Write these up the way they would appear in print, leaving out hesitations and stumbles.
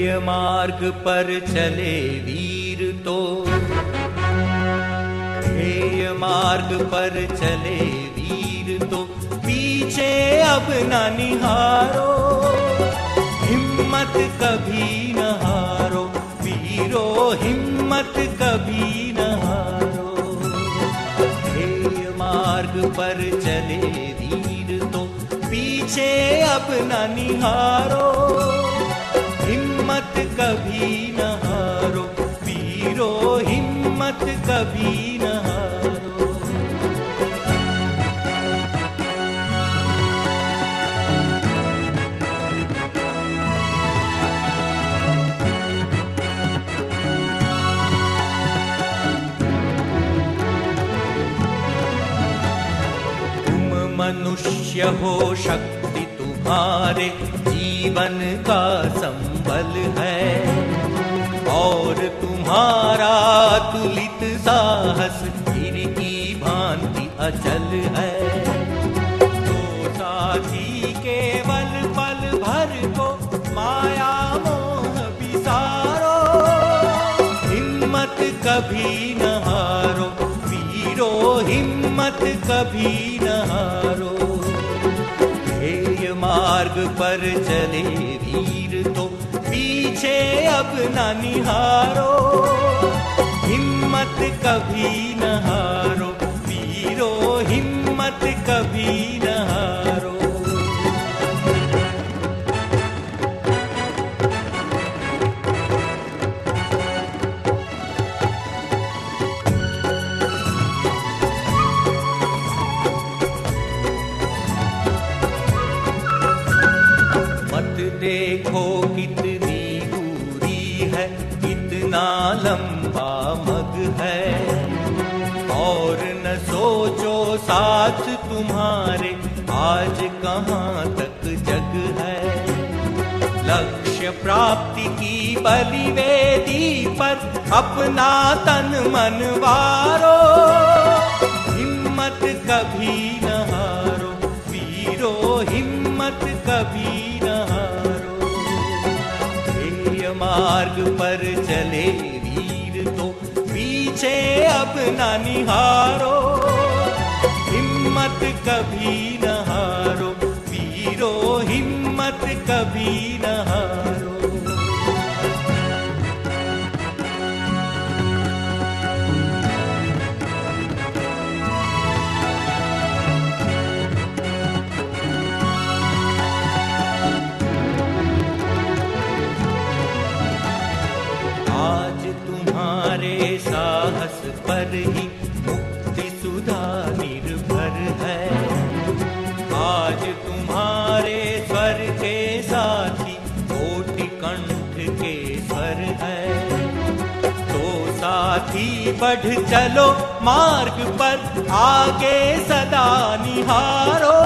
ध्येय मार्ग पर चले वीर तो, ध्येय मार्ग पर चले वीर तो, पीछे अब न निहारो, हिम्मत कभी न हारो वीरो, हिम्मत कभी न हारो। ध्येय मार्ग पर चले वीर तो, पीछे अब न निहारो, हिम्मत कभी न हारो वीरो, हिम्मत कभी न हारो। तुम मनुष्य हो, शक्ति तुम्हारे जीवन का संबल है, और तुम्हारा तुलित साहस वीर की भांति अचल है। तो साथी केवल पल भर को माया मोह बिसारो, हिम्मत कभी न हारो वीरो, हिम्मत कभी न हारो। ध्येय मार्ग पर चले वीर तो, पीछे अब न निहारो, हिम्मत कभी न हारो वीरो, हिम्मत कभी न हारो। देखो कितनी दूरी है, कितना लंबा मग है, और न सोचो साथ तुम्हारे आज कहाँ तक जग है। लक्ष्य प्राप्ति की बलिवेदी पर अपना तन मन वारो, हिम्मत कभी न हारो वीरो, हिम्मत कभी न हारो। मार्ग पर चले वीर तो, पीछे अब न निहारो, हिम्मत कभी न हारो वीरो, हिम्मत कभी न हारो। साहस पर ही मुक्ति सुधा निर्भर है, आज तुम्हारे स्वर के साथी कोटि कंठ के स्वर है। तो साथी बढ़ चलो मार्ग पर, आगे सदा निहारो,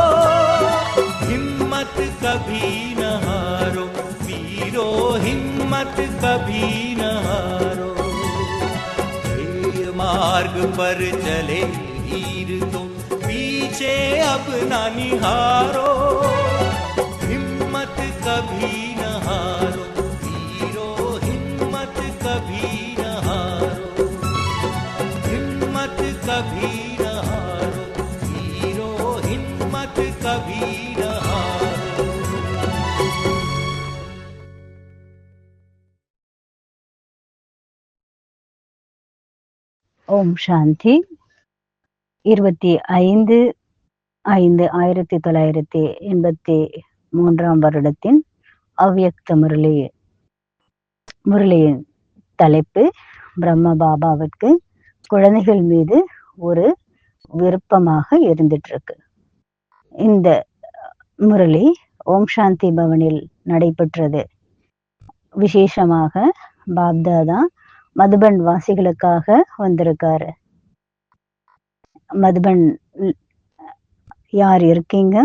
हिम्मत कभी न हारो वीरो, हिम्मत कभी न हारो। मार्ग पर चले वीर तो, पीछे अब न निहारो, हिम्मत कभी न हारो वीरो, हिम्मत कभी न हारो, हिम्मत कभी न हारो वीरो, हिम्मत कभी न हारो। ஓம் சாந்தி. 25/5/1983 வருடத்தின் அவ்யக்த முரளியின் தலைப்பு பிரம்ம பாபாவிற்கு குழந்தைகள் மீது ஒரு விருப்பமாக இருந்துட்டு இருக்கு. இந்த முரளி ஓம் சாந்தி பவனில் நடைபெற்றது. விசேஷமாக பாப்தாதா மதுபன் வாசிகளுக்காக வந்திருக்காரு. மதுபன் யார் இருக்கீங்க?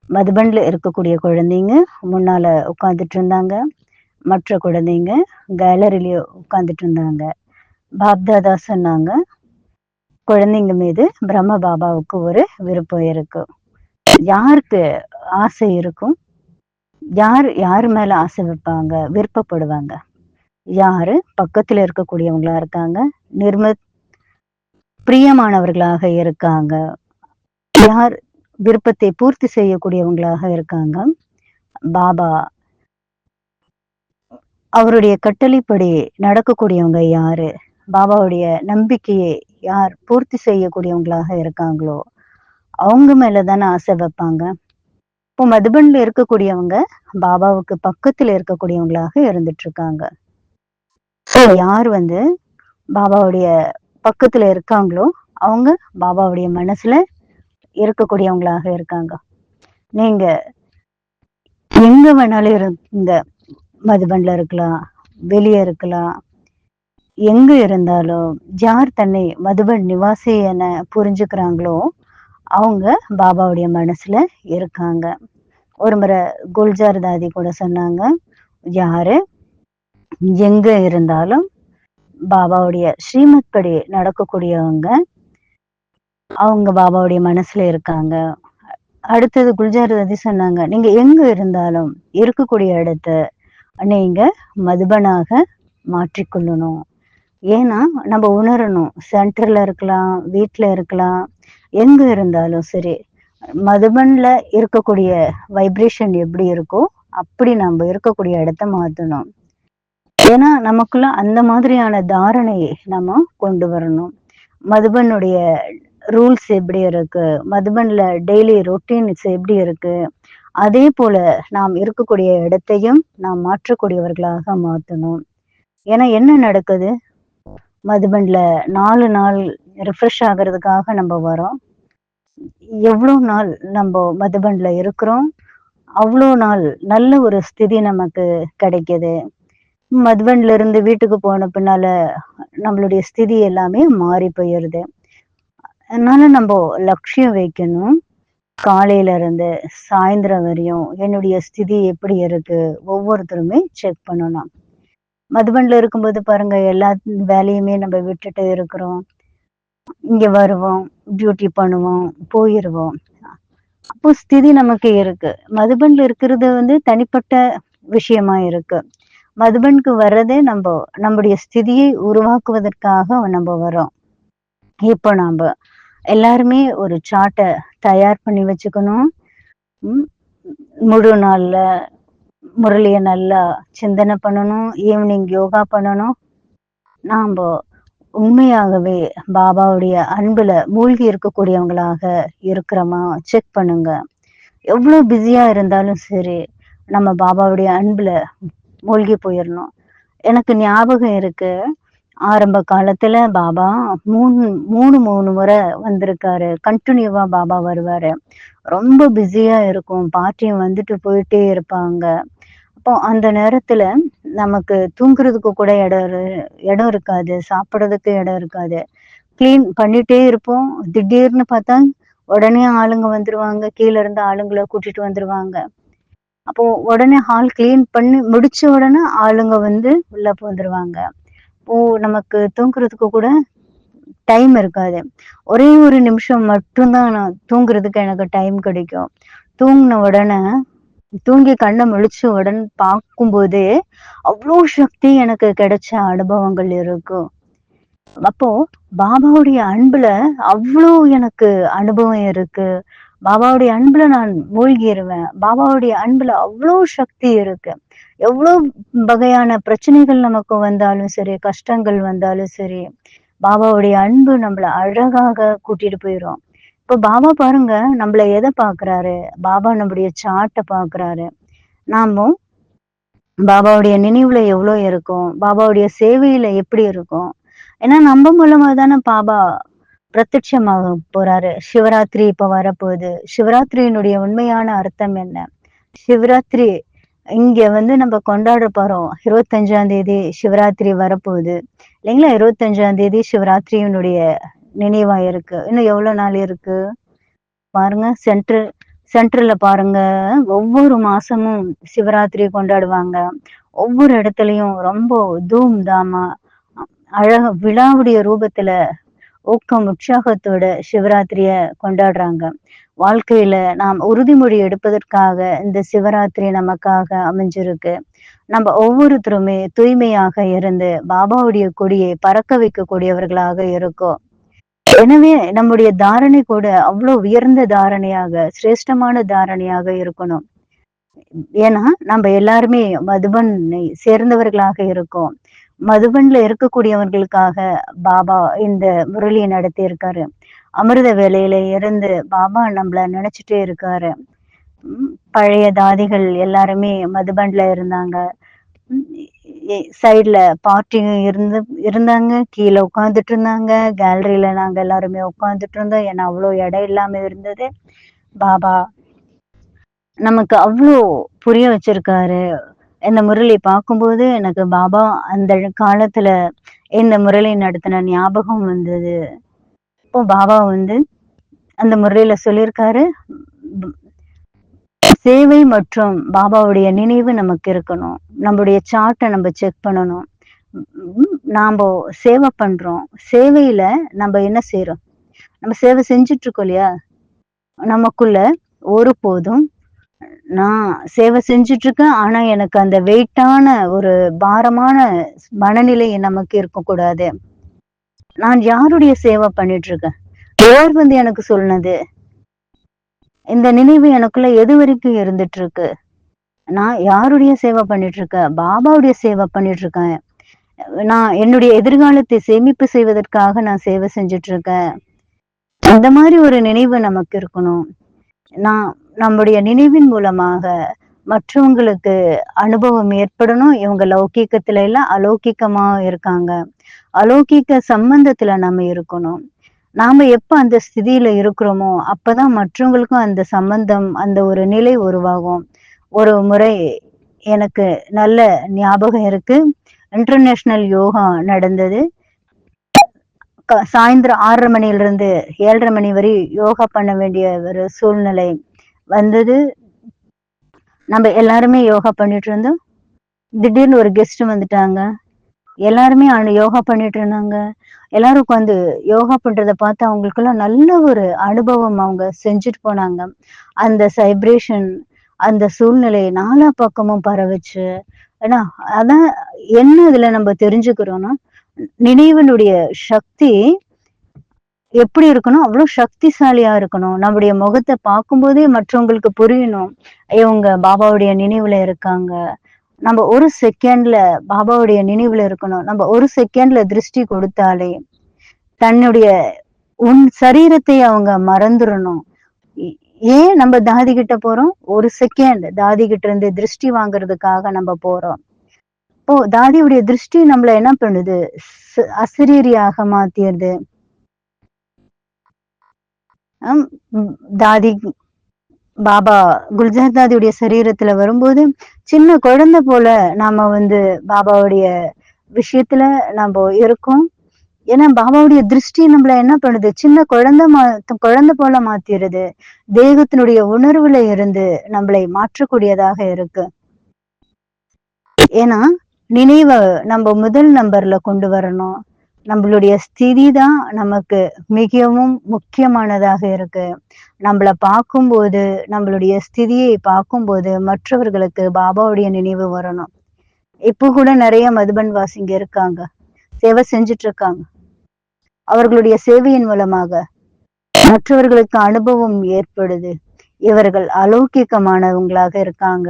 மதுபன்ல இருக்கக்கூடிய குழந்தைங்க முன்னால உட்கார்ந்துட்டு இருந்தாங்க, மற்ற குழந்தைங்க கேலரியில உட்கார்ந்துட்டு இருந்தாங்க. பாப்தாதா சொன்னாங்க, குழந்தைங்க மீது பிரம்ம பாபாவுக்கு ஒரு விருப்பம் இருக்கு. யாருக்கு ஆசை இருக்கும்? யார் யார் மேல ஆசை வைப்பாங்க, விருப்பப்படுவாங்க? யாரு பக்கத்துல இருக்கக்கூடியவங்களா இருக்காங்க, பிரியமானவர்களாக இருக்காங்க, யார் விருப்பத்தை பூர்த்தி செய்யக்கூடியவங்களாக இருக்காங்க, பாபா அவருடைய கட்டளைப்படி நடக்கக்கூடியவங்க யாரு, பாபாவுடைய நம்பிக்கையை யார் பூர்த்தி செய்யக்கூடியவங்களாக இருக்காங்களோ அவங்க மேலதானே ஆசை வைப்பாங்க. இப்போ மதுபன்ல இருக்கக்கூடியவங்க பாபாவுக்கு பக்கத்துல இருக்கக்கூடியவங்களாக இருந்துட்டு இருக்காங்க. யார் பாபாவுடைய பக்கத்துல இருக்காங்களோ அவங்க பாபாவுடைய மனசுல இருக்கக்கூடியவங்களாக இருக்காங்க. நீங்க எங்க வேணாலும் இருங்க, மதுபன்ல இருக்கலாம், வெளியே இருக்கலாம், எங்க இருந்தாலும் யார் தன்னை மதுபன் நிவாசி என புரிஞ்சுக்கிறாங்களோ அவங்க பாபாவுடைய மனசுல இருக்காங்க. ஒரு முறை குல்ஜார் தாதி கூட சொன்னாங்க, யாரு எங்க இருந்தாலும் பாபாவுடைய ஸ்ரீமத் படி நடக்கக்கூடியவங்க அவங்க பாபாவுடைய மனசுல இருக்காங்க. அடுத்தது குல்ஜார் தாதி சொன்னாங்க, நீங்க எங்க இருந்தாலும் இருக்கக்கூடிய இடத்த நீங்க மதுபனாக மாற்றிக்கொள்ளணும். ஏன்னா நம்ம உணரணும், சென்டர்ல இருக்கலாம், வீட்டுல இருக்கலாம், எங்க இருந்தாலும் சரி, மதுபன்ல இருக்கக்கூடிய வைப்ரேஷன் எப்படி இருக்கோ அப்படி நம்ம இருக்கக்கூடிய இடத்த மாத்தணும். ஏன்னா நமக்குள்ள அந்த மாதிரியான தாரணையை நம்ம கொண்டு வரணும். மதுபனுடைய ரூல்ஸ் எப்படி இருக்கு, மதுபன்ல டெய்லி ரொட்டீன்ஸ் எப்படி இருக்கு, அதே போல நாம் இருக்கக்கூடிய இடத்தையும் நாம் மாற்றக்கூடியவர்களாக மாற்றணும். ஏன்னா என்ன நடக்குது, மதுபன்ல 4 நாள் ரிஃப்ரெஷ் ஆகிறதுக்காக நம்ம வரோம். எவ்வளோ நாள் நம்ம மதுபன்ல இருக்கிறோம், அவ்வளோ நாள் நல்ல ஒரு ஸ்திதி நமக்கு கிடைக்குது. மதுபன்ல இருந்து வீட்டுக்கு போன பின்னால நம்மளுடைய ஸ்திதி எல்லாமே மாறி போயிருது. அதனால நம்ம லட்சியம் வைக்கணும், காலையில இருந்து சாயந்தரம் வரையும் என்னுடைய ஸ்திதி எப்படி இருக்கு ஒவ்வொருத்தருமே செக் பண்ணணும். மதுபன்ல இருக்கும்போது பாருங்க, எல்லா வேலையுமே நம்ம விட்டுட்டு இருக்கிறோம், இங்க வருவோம், டியூட்டி பண்ணுவோம், போயிருவோம். அப்போ ஸ்திதி நமக்கு இருக்கு. மதுபன்ல இருக்கிறது தனிப்பட்ட விஷயமா இருக்கு. மதுபனுக்கு வர்றதே நம்முடைய ஸ்திதியை உருவாக்குவதற்காக நம்ம வரோம். இப்போ நாம எல்லாருமே ஒரு சார்ட்டை தயார் பண்ணி வச்சுக்கணும். முழு நாள்ல முரளிய நல்லா சிந்தனை பண்ணணும், ஈவினிங் யோகா பண்ணணும். நாம உண்மையாகவே பாபாவுடைய அன்புல மூழ்கி இருக்கக்கூடியவங்களாக இருக்கிறோமா செக் பண்ணுங்க. எவ்வளவு பிஸியா இருந்தாலும் சரி, நம்ம பாபாவுடைய அன்புல மூழ்கி போயிடணும். எனக்கு ஞாபகம் இருக்கு, ஆரம்ப காலத்துல பாபா மூணு முறை வந்திருக்காரு. கண்டினியூவா பாபா வருவாரு. ரொம்ப பிஸியா இருக்கும், பார்ட்டியும் வந்துட்டு போயிட்டே இருப்பாங்க. அப்போ அந்த நேரத்துல நமக்கு தூங்குறதுக்கு கூட இடம் இருக்காது, சாப்பிடறதுக்கு இடம் இருக்காது. கிளீன் பண்ணிட்டே இருப்போம். திடீர்னு பார்த்தா உடனே ஆளுங்க வந்துருவாங்க, கீழே இருந்து ஆளுங்களை கூட்டிட்டு வந்துருவாங்க. அப்போ உடனே ஹால் கிளீன் பண்ணி முடிச்ச உடனே ஆளுங்க உள்ள வந்துருவாங்க. இப்போ நமக்கு தூங்குறதுக்கு கூட டைம் இருக்காது. ஒரே ஒரு நிமிஷம் மட்டும்தான் நான் தூங்குறதுக்கு எனக்கு டைம் கிடைக்கும். தூங்கின உடனே தூங்கி கண்ணை முழிச்ச உடனே பார்க்கும்போதே அவ்வளோ சக்தி எனக்கு கிடைச்ச அனுபவங்கள் இருக்கும். அப்போ பாபாவுடைய அன்புல அவ்வளோ எனக்கு அனுபவம் இருக்கு. பாபாவுடைய அன்புல நான் மூழ்கிடுவேன். பாபாவுடைய அன்புல அவ்வளோ சக்தி இருக்கு. எவ்வளவு வகையான பிரச்சனைகள் நமக்கு வந்தாலும் சரி, கஷ்டங்கள் வந்தாலும் சரி, பாபாவுடைய அன்பு நம்மள அழகாக கூட்டிட்டு போயிரும். இப்போ பாபா பாருங்க, நம்மள எதை பாக்குறாரு, பாபா நம்முடைய சாட்டை பாக்குறாரு. நாமும் பாபாவுடைய நினைவுல எவ்வளோ இருக்கும், பாபாவுடைய சேவையில எப்படி இருக்கும். ஏன்னா நம்ம மூலமா தானே பாபா பிரத்யட்சமாக போறாரு. சிவராத்திரி இப்ப வரப்போகுது. சிவராத்திரியினுடைய உண்மையான அர்த்தம் என்ன? சிவராத்திரி இங்க நம்ம கொண்டாட போறோம். 25ஆம் தேதி சிவராத்திரி வரப்போகுது இல்லைங்களா? 25ஆம் தேதி சிவராத்திரியினுடைய நினைவா இருக்கு. இன்னும் எவ்வளவு நாள் இருக்கு பாருங்க. சென்ட்ரல்ல பாருங்க, ஒவ்வொரு மாசமும் சிவராத்திரி கொண்டாடுவாங்க. ஒவ்வொரு இடத்துலயும் ரொம்ப தூம் தாமா அழக விழாவுடைய ரூபத்துல ஊக்கம் உற்சாகத்தோட சிவராத்திரிய கொண்டாடுறாங்க. வாழ்க்கையில நாம் உறுதிமொழி எடுப்பதற்காக இந்த சிவராத்திரி நமக்காக அமைஞ்சிருக்கு. நம்ம ஒவ்வொருத்தருமே தூய்மையாக இருந்து பாபாவுடைய கொடியை பறக்க வைக்கக்கூடியவர்களாக இருக்கோம். எனவே நம்முடைய தாரணை கூட அவ்வளோ உயர்ந்த தாரணையாக, சிரேஷ்டமான தாரணையாக இருக்கணும். ஏன்னா, நம்ம எல்லாருமே மதுபனை சேர்ந்தவர்களாக இருக்கோம். மதுபன்ல இருக்கக்கூடியவர்களுக்காக பாபா இந்த முரளியை நடத்தியிருக்காரு. அமிர்த வேளையில இருந்து பாபா நம்மள நினைச்சுட்டே இருக்காரு. பழைய தாதிகள் எல்லாருமே மதுபன்ல இருந்தாங்க. சைடுல பார்ட்டியும் இருந்தாங்க. கீழே உட்கார்ந்துட்டு இருந்தாங்க. கேலரியில நாங்க எல்லாருமே உட்கார்ந்துட்டு இருந்தோம். ஏன்னா அவ்வளோ இடம் இல்லாம இருந்தது. பாபா நமக்கு அவ்வளோ புரிய வச்சிருக்காரு. இந்த முரளி பார்க்கும்போது எனக்கு பாபா அந்த காலத்துல இந்த முரளி நடத்தின ஞாபகம் வந்தது. இப்போ பாபா வந்து அந்த முரளியில சொல்லியிருக்காரு, சேவை மற்றும் பாபாவுடைய நினைவு நமக்கு இருக்கணும். நம்முடைய சார்ட்டை நம்ம செக் பண்ணணும். நாம சேவை பண்றோம். சேவையில நம்ம என்ன செய்யறோம்? நம்ம சேவை செஞ்சுட்டு இருக்கோம் இல்லையா? நமக்குள்ள ஒருபோதும் நான் சேவை செஞ்சுட்டு இருக்கேன். ஆனா எனக்கு அந்த வெயிட்டான ஒரு பாரமான மனநிலை நமக்கு இருக்கக்கூடாது. நான் யாருடைய சேவை பண்ணிட்டு இருக்கேன்? யார் வந்து எனக்கு சொன்னது? இந்த நினைவு எனக்குள்ள எது வரைக்கும் இருந்துட்டு இருக்கு? நான் யாருடைய சேவை பண்ணிட்டு இருக்கேன்? பாபாவுடைய சேவை பண்ணிட்டு இருக்கேன். நான் என்னுடைய எதிர்காலத்தை சேமிப்பு செய்வதற்காக நான் சேவை செஞ்சுட்டு இருக்கேன். அந்த மாதிரி ஒரு நினைவு நமக்கு இருக்கணும். நம்முடைய நினைவின் மூலமாக மற்றவங்களுக்கு அனுபவம் ஏற்படணும். இவங்க லௌகீகத்துல எல்லாம் அலௌகிக்கமா இருக்காங்க. அலௌகிக்க சம்பந்தத்துல நம்ம இருக்கணும். நாம எப்ப அந்த ஸ்திதியில இருக்கிறோமோ அப்பதான் மற்றவங்களுக்கும் அந்த சம்பந்தம், அந்த ஒரு நிலை உருவாகும். ஒரு முறை எனக்கு நல்ல ஞாபகம் இருக்கு. இன்டர்நேஷனல் யோகா நடந்தது. சாயந்தரம் 6:30 மணியிலிருந்து 7:30 மணி வரை யோகா பண்ண வேண்டிய ஒரு சூழ்நிலை வந்தது. நம்ம எல்லாருமே யோகா பண்ணிட்டு இருந்தோம். திடீர்னு ஒரு கெஸ்ட் வந்துட்டாங்க. எல்லாருமே யோகா பண்ணிட்டு இருந்தாங்க. எல்லாரும் உட்காந்து யோகா பண்றதை பார்த்து அவங்களுக்கெல்லாம் நல்ல ஒரு அனுபவம் அவங்க செஞ்சுட்டு போனாங்க. அந்த வைப்ரேஷன், அந்த சூழ்நிலை நாலா பக்கமும் பரவுச்சு. ஏன்னா அதான் என்ன இதுல நம்ம தெரிஞ்சுக்கிறோம்னா, நினைவனுடைய சக்தி எப்படி இருக்கணும்? அவ்வளவு சக்திசாலியா இருக்கணும். நம்முடைய முகத்தை பார்க்கும்போதே மற்றவங்களுக்கு புரியணும். இவங்க பாபாவுடைய நினைவுல இருக்காங்க. நம்ம ஒரு செகண்ட்ல பாபாவுடைய நினைவுல இருக்கணும். நம்ம ஒரு செகண்ட்ல திருஷ்டி கொடுத்தாலே தன்னுடைய சரீரத்தை அவங்க மறந்துடணும். ஏன் நம்ம தாதி கிட்ட போறோம்? ஒரு செகண்ட் தாதி கிட்ட இருந்து திருஷ்டி வாங்குறதுக்காக நம்ம போறோம். இப்போ தாதியுடைய திருஷ்டி நம்மள என்ன பண்ணுது? அசரீரியாக மாத்திடுது. தாதி பாபா குல்ஜார் தாதியுடைய சரீரத்துல வரும்போது சின்ன குழந்தை போல நாம வந்து பாபாவுடைய விஷயத்துல நம்ம இருக்கோம். ஏன்னா பாபாவுடைய திருஷ்டி நம்மள என்ன பண்ணுது? சின்ன குழந்தை போல மாத்திடுது. தேகத்தினுடைய உணர்வுல இருந்து நம்மளை மாற்றக்கூடியதாக இருக்கு. ஏன்னா நினைவை நம்ம முதல் நம்பர்ல கொண்டு வரணும். நம்மளுடைய ஸ்திதி தான் நமக்கு மிகவும் முக்கியமானதாக இருக்கு. நம்மள பார்க்கும்போது, நம்மளுடைய ஸ்திதியை பார்க்கும்போது மற்றவர்களுக்கு பாபாவுடைய நினைவு வரணும். இப்போ கூட நிறைய மதுபன் வாசிங்க இருக்காங்க, சேவை செஞ்சுட்டு இருக்காங்க. அவர்களுடைய சேவையின் மூலமாக மற்றவர்களுக்கு அனுபவம் ஏற்படுது. இவர்கள் அலௌகிக்கமானவங்களாக இருக்காங்க.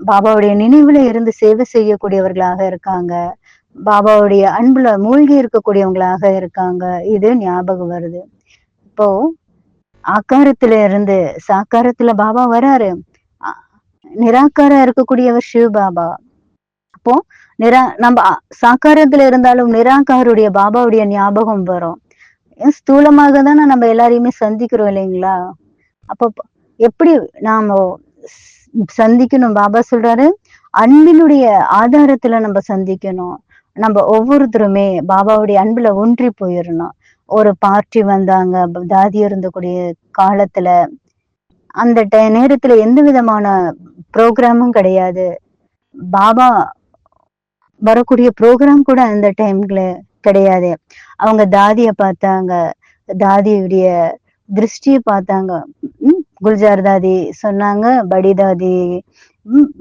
பாபாவுடைய நினைவுல இருந்து சேவை செய்யக்கூடியவர்களாக இருக்காங்க. பாபாவுடைய அன்புல மூழ்கி இருக்கக்கூடியவங்களாக இருக்காங்க. இது ஞாபகம் வருது. இப்போ ஆக்காரத்துல இருந்து சாக்காரத்துல பாபா வராரு. நிராகாரம் இருக்கக்கூடியவர் சிவ பாபா. அப்போ நம்ம சாக்காரத்துல இருந்தாலும் நிராகாருடைய பாபாவுடைய ஞாபகம் வரும். ஸ்தூலமாக தானே நம்ம எல்லாரையுமே சந்திக்கிறோம் இல்லைங்களா? அப்போ எப்படி நாம சந்திக்கணும்? பாபா சொல்றாரு, அன்பினுடைய ஆதாரத்துல நம்ம சந்திக்கணும். நம்ம ஒவ்வொருத்தருமே பாபாவுடைய அன்புல ஒன்றி போயிடணும். ஒரு பார்ட்டி வந்தாங்க தாதி இருந்தக்கூடிய காலத்துல, அந்த நேரத்துல எந்த விதமான ப்ரோக்ராமும் கிடையாது. பாபா வரக்கூடிய ப்ரோக்ராம் கூட அந்த டைம்ல கிடையாது. அவங்க தாதிய பார்த்தாங்க. தாதியுடைய திருஷ்டிய பார்த்தாங்க. குல்ஜார் தாதி சொன்னாங்க, படி தாதி ம்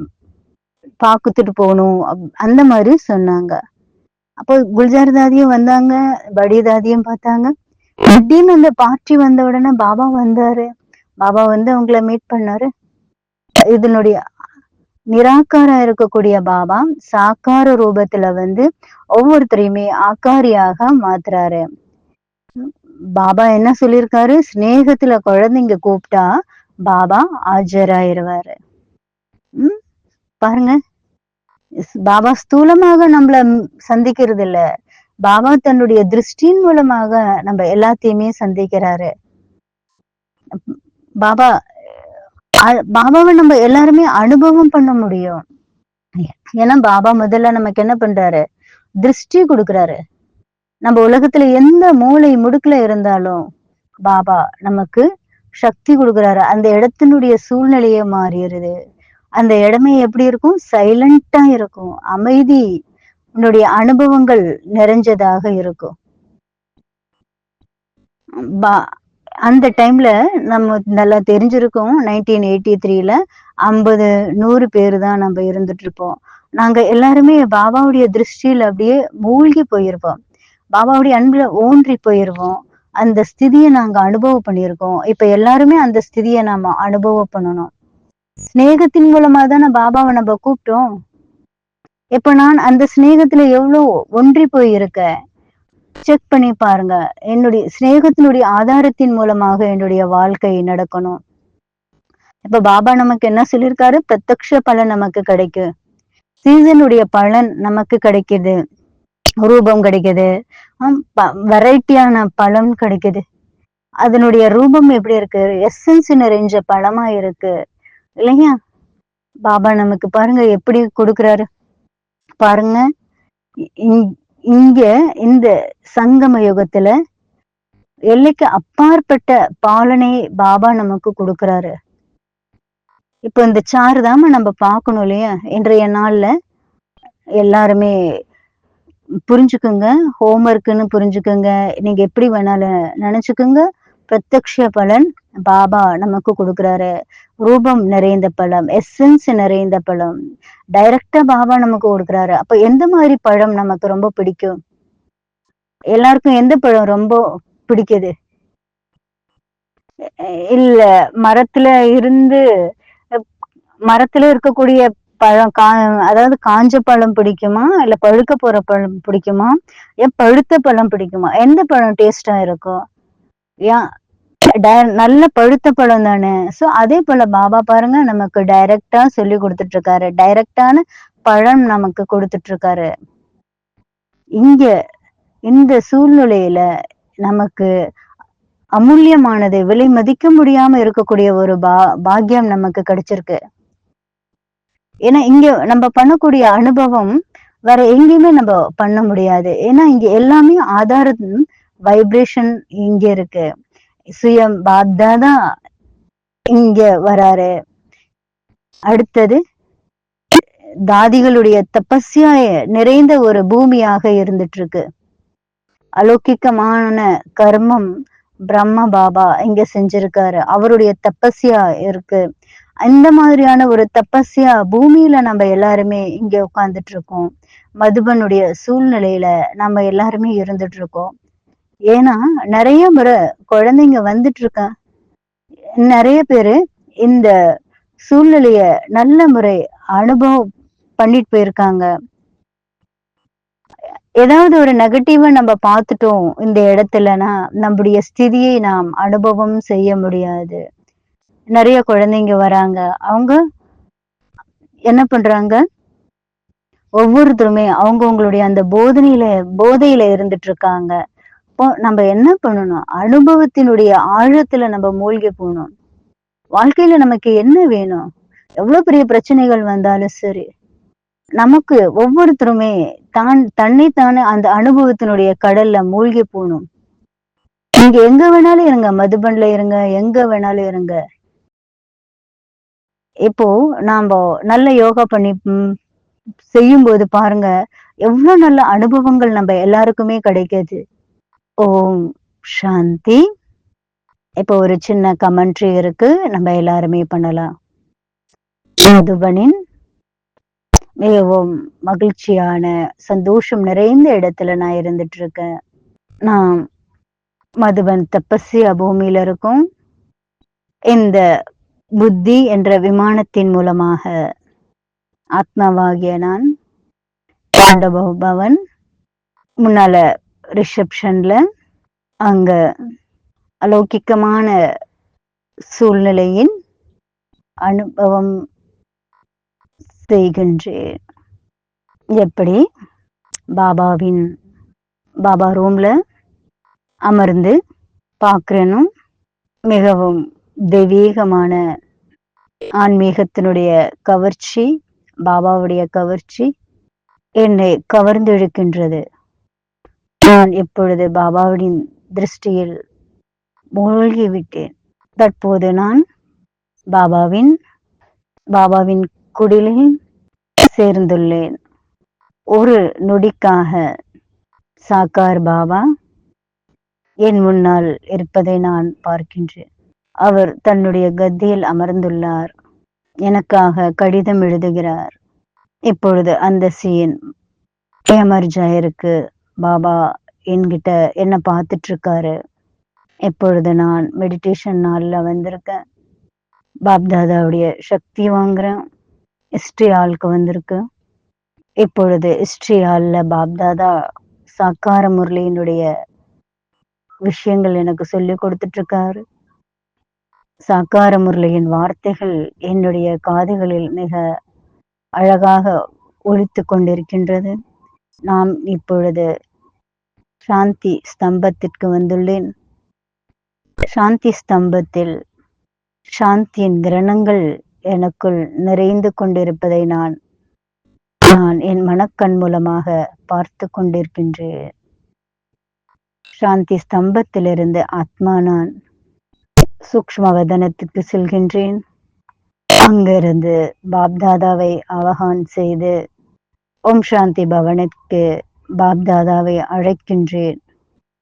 பாக்குத்துட்டு போணும். அந்த மாதிரி சொன்னாங்க. அப்போ குல்ஜார் தாதியும் வந்தாங்க, படி தாதியும் பார்த்தாங்க. திடீர்னு அந்த பார்ட்டி வந்த உடனே பாபா வந்தாரு. பாபா வந்து அவங்கள மீட் பண்ணாரு. இதனுடைய நிராகாரம் இருக்கக்கூடிய பாபா சாக்கார ரூபத்துல வந்து ஒவ்வொருத்தரையுமே ஆக்காரியாக மாத்துறாரு. பாபா என்ன சொல்லியிருக்காரு, சிநேகத்துல குழந்தைங்க கூப்பிட்டா பாபா ஆஜராயிருவாரு. பாருங்க, பாபா ஸ்தூலமாக நம்மள சந்திக்கிறது இல்ல, பாபா தன்னுடைய திருஷ்டியின் மூலமாக நம்ம எல்லாத்தையுமே சந்திக்கிறாரு. பாபா பாபாவை நம்ம எல்லாருமே அனுபவம் பண்ண முடியும். ஏன்னா பாபா முதல்ல நமக்கு என்ன பண்றாரு, திருஷ்டி கொடுக்குறாரு. நம்ம உலகத்துல எந்த மூளை முடுக்குல இருந்தாலும் பாபா நமக்கு சக்தி கொடுக்குறாரு. அந்த இடத்தினுடைய சூழ்நிலையே மாறிடுது. அந்த இடமே எப்படி இருக்கும், சைலண்டா இருக்கும், அமைதி உன்னுடைய அனுபவங்கள் நிறைஞ்சதாக இருக்கும். அந்த டைம்ல நம்ம நல்லா தெரிஞ்சிருக்கோம், 1983ல 50-100 பேரு தான் நம்ம இருந்துட்டு இருப்போம். நாங்க எல்லாருமே பாபாவுடைய திருஷ்டியில அப்படியே மூழ்கி போயிருப்போம். பாபாவுடைய அன்புல ஊன்றி போயிருவோம். அந்த ஸ்திதியை நாங்க அனுபவம் பண்ணியிருக்கோம். இப்ப எல்லாருமே அந்த ஸ்திதியை நாம அனுபவம் பண்ணணும். சிநேகத்தின் மூலமா தானே பாபாவை நம்ம கூப்பிட்டோம். இப்ப நான் அந்த சிநேகத்துல எவ்வளவு ஒன்றி போயிருக்க செக் பண்ணி பாருங்க. என்னுடைய சிநேகத்தினுடைய ஆதாரத்தின் மூலமாக என்னுடைய வாழ்க்கை நடக்கணும். இப்ப பாபா நமக்கு என்ன சொல்லியிருக்காரு, பிரத்யக்ஷ பலன் நமக்கு கிடைக்கும், சீசனுடைய பலன் நமக்கு கிடைக்குது, ரூபம் கிடைக்குது, வெரைட்டியான பழம் கிடைக்குது. அதனுடைய ரூபம் எப்படி இருக்கு, எசன்ஸ் நிறைஞ்ச பழமா இருக்கு இல்லையா. பாபா நமக்கு பாருங்க எப்படி கொடுக்குறாரு பாருங்க. இங்க இந்த சங்கம யுகத்துல எல்லைக்கு அப்பாற்பட்ட பாலனை பாபா நமக்கு கொடுக்குறாரு. இப்ப இந்த சாருதாம நம்ம பார்க்கணும் இல்லையா. இன்றைய நாள்ல எல்லாருமே புரிஞ்சுக்குங்க, ஹோம்ஒர்க்குன்னு புரிஞ்சுக்குங்க, நீங்க எப்படி வேணாலும் நினைச்சுக்குங்க. பிரத்யக்ஷ பலன் பாபா நமக்கு கொடுக்குறாரு. ரூபம் நிறைந்த பழம், எசன்ஸ் நிறைந்த பழம் டைரக்டா பாபா நமக்கு கொடுக்குறாரு. அப்ப எந்த மாதிரி பழம் நமக்கு ரொம்ப பிடிக்கும்? எல்லாருக்கும் எந்த பழம் ரொம்ப பிடிக்குது? இல்ல, மரத்துல இருக்கக்கூடிய பழம் அதாவது காஞ்ச பழம் பிடிக்குமா, இல்ல பழுக்க போற பழம் பிடிக்குமா, ஏன் பழுத்த பழம் பிடிக்குமா? எந்த பழம் டேஸ்டா இருக்கும்? ஏன் நல்ல பழுத்த பழம் தானே. சோ அதே போல பாபா பாருங்க நமக்கு டைரக்டா சொல்லி கொடுத்துட்டு இருக்காரு. டைரக்டான பழம் நமக்கு கொடுத்துட்டு இருக்காரு. இங்க இந்த சூழ்நிலையில நமக்கு அமூல்யமானது, விலை மதிக்க முடியாம இருக்கக்கூடிய ஒரு பாக்கியம் நமக்கு கிடைச்சிருக்கு. ஏன்னா இங்க நம்ம பண்ணக்கூடிய அனுபவம் வேற எங்கேயுமே நம்ம பண்ண முடியாது. ஏன்னா இங்க எல்லாமே ஆதாரம், வைப்ரேஷன் இங்க இருக்கு. சுயம் பாப்தாதா இங்க வராரு. அடுத்தது தாதிகளுடைய தபஸ்யா நிறைந்த ஒரு பூமியாக இருந்துட்டு இருக்கு. அலௌகிக்கமான கர்மம் பிரம்ம பாபா இங்க செஞ்சிருக்காரு. அவருடைய தபஸ்யா இருக்கு. அந்த மாதிரியான ஒரு தபஸ்யா பூமியில நம்ம எல்லாருமே இங்க உட்கார்ந்துட்டு இருக்கோம். மதுபனுடைய சூழ்நிலையில நம்ம எல்லாருமே இருந்துட்டு இருக்கோம். ஏன்னா நிறைய முறை குழந்தைங்க வந்துட்டு இருக்க, நிறைய பேரு இந்த சூழ்நிலைய நல்ல முறை அனுபவம் பண்ணிட்டு போயிருக்காங்க. ஏதாவது ஒரு நெகட்டிவா நம்ம பார்த்துட்டோம் இந்த இடத்துலனா நம்முடைய ஸ்திதியை நாம் அனுபவம் செய்ய முடியாது. நிறைய குழந்தைங்க வராங்க, அவங்க என்ன பண்றாங்க, ஒவ்வொருத்தருமே அவங்களுடைய அந்த போதையில இருந்துட்டு இருக்காங்க. இப்போ நம்ம என்ன பண்ணணும், அனுபவத்தினுடைய ஆழத்துல நம்ம மூழ்கி போகணும். வாழ்க்கையில நமக்கு என்ன வேணும், எவ்வளவு பெரிய பிரச்சனைகள் வந்தாலும் சரி, நமக்கு ஒவ்வொருத்தருமே தன்னைத்தானே அந்த அனுபவத்தினுடைய கடல்ல மூழ்கி போகணும். நீங்க எங்க வேணாலும் இருங்க, மதுபன்ல இருங்க, எங்க வேணாலும் இருங்க. இப்போ நாம நல்ல யோகா பண்ணி செய்யும் போது பாருங்க எவ்வளவு நல்ல அனுபவங்கள் நம்ம எல்லாருக்குமே கிடைக்குது. ஓம் சாந்தி. இப்போ ஒரு சின்ன கமெண்ட்ரி இருக்கு, நம்ம எல்லாருமே பண்ணலாம். மதுபனின் மிகவும் மகிழ்ச்சியான, சந்தோஷம் நிறைந்த இடத்துல நான் இருந்துட்டு இருக்கேன். நான் மதுபன் தபஸ்யா பூமியில இருக்கும். இந்த புத்தி என்ற விமானத்தின் மூலமாக ஆத்மாவாகிய நான் தாண்டவ பவன் முன்னால ரிசப்ஷன்ல அங்க அலௌகிக்கமான சூழ்நிலையின் அனுபவம் செய்கின்றேன். எப்படி பாபா ரூம்ல அமர்ந்து பார்க்கிறேனோ, மிகவும் தெய்வீகமான ஆன்மீகத்தினுடைய கவர்ச்சி, பாபாவுடைய கவர்ச்சி என்னை கவர்ந்திழுக்கின்றது. நான் இப்பொழுது பாபாவின் திருஷ்டியில் மூழ்கிவிட்டேன். தற்போது நான் பாபாவின் குடிலில் சேர்ந்துள்ளேன். ஒரு நொடிக்காக சாக்கார் பாபா என் முன்னால் இருப்பதை நான் பார்க்கின்றேன். அவர் தன்னுடைய கத்தியில் அமர்ந்துள்ளார். எனக்காக கடிதம் எழுதுகிறார். இப்பொழுது அந்த சீன் எமர்ஜ் ஆயிருக்கு. பாபா என்கிட்ட என்ன பார்த்துட்டு இருக்காரு. இப்பொழுது நான் மெடிடேஷன் நாள்ல வந்திருக்கேன். பாப்தாதாவுடைய சக்தி வாங்குறேன். ஹிஸ்டரி ஹாலுக்கு வந்திருக்கு. இப்பொழுது ஹிஸ்டரி ஹால்ல பாப்தாதா சாக்கார முரளியினுடைய விஷயங்கள் எனக்கு சொல்லி கொடுத்துட்டு இருக்காரு. சாக்கார முரளியின் வார்த்தைகள் என்னுடைய காதுகளில் மிக அழகாக ஒலித்து கொண்டிருக்கின்றது. நாம் இப்பொழுது சாந்தி ஸ்தம்பத்திற்கு வந்துள்ளேன். சாந்தி ஸ்தம்பத்தில் சாந்தியின் கிரணங்கள் எனக்குள் நிறைந்து கொண்டிருப்பதை நான் என் மனக்கண் மூலமாக பார்த்து கொண்டிருக்கின்றேன். சாந்தி ஸ்தம்பத்திலிருந்து ஆத்மா நான் சூக்ஷ்ம வதனத்துக்கு செல்கின்றேன். அங்கிருந்து பாப்தாதாவை ஆவகான் செய்து ஓம் சாந்தி பவனுக்கு பாப்தாதாவை அழைக்கின்றேன்.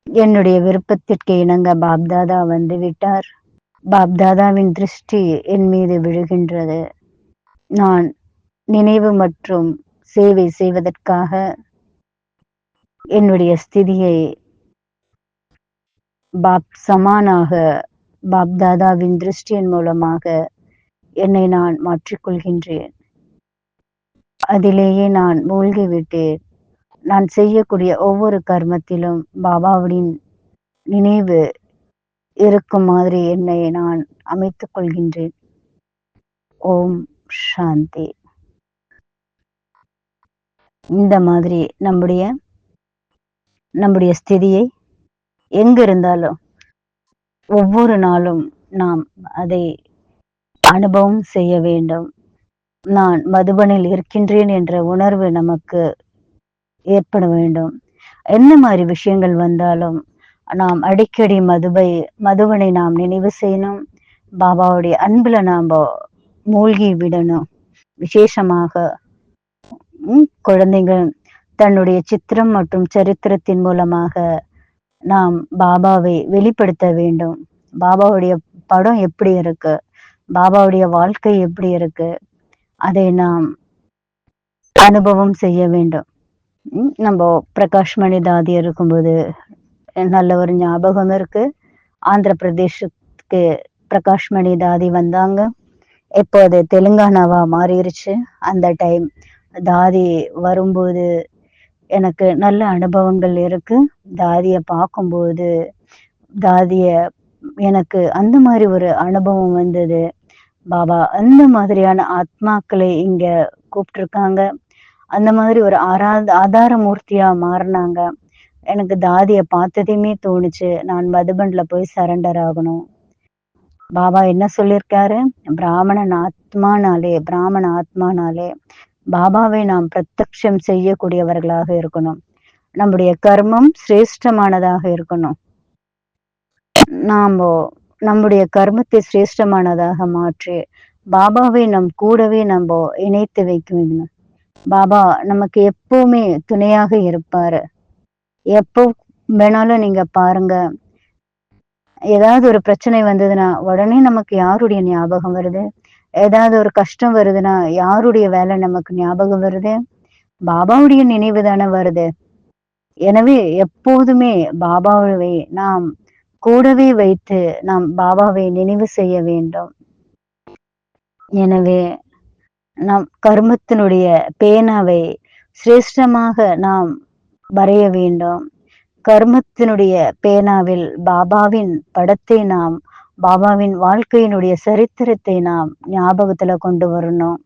என்னுடைய விருப்பத்திற்கு இணங்க பாப்தாதா வந்து விட்டார். பாப்தாதாவின் திருஷ்டி என் மீது விழுகின்றது. நான் நினைவு மற்றும் சேவை செய்வதற்காக என்னுடைய ஸ்திதியை சமானாக பாப்தாதாவின் திருஷ்டியின் மூலமாக என்னை நான் மாற்றிக்கொள்கின்றேன். அதிலேயே நான் மூழ்கிவிட்டேன். நான் செய்யக்கூடிய ஒவ்வொரு கர்மத்திலும் பாபாவின் நினைவு இருக்கும் மாதிரி என்னை நான் அமைத்துக் கொள்கின்றேன். ஓம் சாந்தி. இந்த மாதிரி நம்முடைய ஸ்திதியை எங்க இருந்தாலும் ஒவ்வொரு நாளும் நாம் அதை அனுபவம் செய்ய வேண்டும். நான் மதுபனில் இருக்கின்றேன் என்ற உணர்வு நமக்கு ஏற்பட வேண்டும். என்ன மாதிரி விஷயங்கள் வந்தாலும் நாம் அடிக்கடி மதுவனை நாம் நினைவு செய்யணும். பாபாவுடைய அன்புல நாம் மூழ்கி விடணும். விசேஷமாக குழந்தைகள் தன்னுடைய சித்திரம் மற்றும் சரித்திரத்தின் மூலமாக நாம் பாபாவை வெளிப்படுத்த வேண்டும். பாபாவுடைய படம் எப்படி இருக்கு, பாபாவுடைய வாழ்க்கை எப்படி இருக்கு, அதை நாம் அனுபவம் செய்ய வேண்டும். நம்ம பிரகாஷ் மணி தாதி இருக்கும்போது நல்ல ஒரு ஞாபகம் இருக்கு. ஆந்திர பிரதேசத்துக்கு பிரகாஷ் மணி தாதி வந்தாங்க. இப்போ அது தெலுங்கானாவா மாறிடுச்சு. அந்த டைம் தாதி வரும்போது எனக்கு நல்ல அனுபவங்கள் இருக்கு. தாதிய பார்க்கும்போது எனக்கு அந்த மாதிரி ஒரு அனுபவம் வந்தது. பாபா அந்த மாதிரியான ஆத்மாக்களை இங்க கூப்பிட்டுருக்காங்க. அந்த மாதிரி ஒரு ஆதார மூர்த்தியா மாறினாங்க. எனக்கு தாதிய பார்த்ததையுமே தோணுச்சு, நான் மதுபன்ல போய் சரண்டர் ஆகணும். பாபா என்ன சொல்லியிருக்காரு, பிராமண ஆத்மானாலே பாபாவை நாம் பிரத்யக்ஷம் செய்யக்கூடியவர்களாக இருக்கணும். நம்முடைய கர்மம் சிரேஷ்டமானதாக இருக்கணும். நம்முடைய கர்மத்தை சிரேஷ்டமானதாக மாற்றி பாபாவை நம் கூடவே நம்ம இணைத்து வைக்க வேண்டும். பாபா நமக்கு எப்பவுமே துணையாக இருப்பாரு. எப்போ வேணாலும் நீங்க பாருங்க, ஏதாவது ஒரு பிரச்சனை வந்ததுன்னா உடனே நமக்கு யாருடைய ஞாபகம் வருது? ஏதாவது ஒரு கஷ்டம் வருதுன்னா யாருடைய வேலை நமக்கு ஞாபகம் வருது? பாபாவுடைய நினைவு தானே வருது. எனவே எப்போதுமே பாபாவை நாம் கூடவே வைத்து நாம் பாபாவை நினைவு செய்ய வேண்டும். எனவே நாம் கர்மத்தினுடைய பேனாவை சிரேஷ்டமாக நாம் வரைய வேண்டும். கர்மத்தினுடைய பேனாவில் பாபாவின் படத்தை நாம், பாபாவின் வாழ்க்கையினுடைய சரித்திரத்தை நாம் ஞாபகத்துல கொண்டு வரணும்.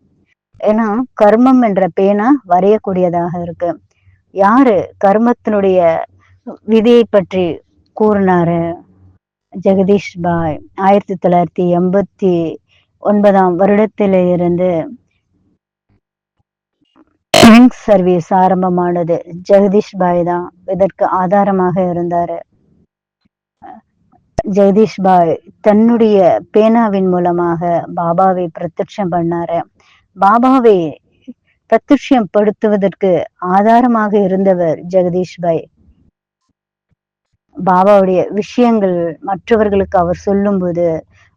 ஏன்னா கர்மம் என்ற பேனா வரையக்கூடியதாக இருக்கு. யாரு கர்மத்தினுடைய விதியை பற்றி கூறினாரு? ஜெகதீஷ் பாய் 1989 வருடத்திலிருந்து சர்வீஸ் ஆரம்பமானது. ஜெகதீஷ் பாய் தான் இதற்கு ஆதாரமாக இருந்தாரு. ஜெகதீஷ் பாய் தன்னுடைய பேனாவின் மூலமாக பாபாவை பிரத்யட்சம் பண்ணாரு. பாபாவை பிரத்யட்சம் படுத்துவதற்கு ஆதாரமாக இருந்தவர் ஜெகதீஷ் பாய். பாபாவுடைய விஷயங்கள் மற்றவர்களுக்கு அவர் சொல்லும்போது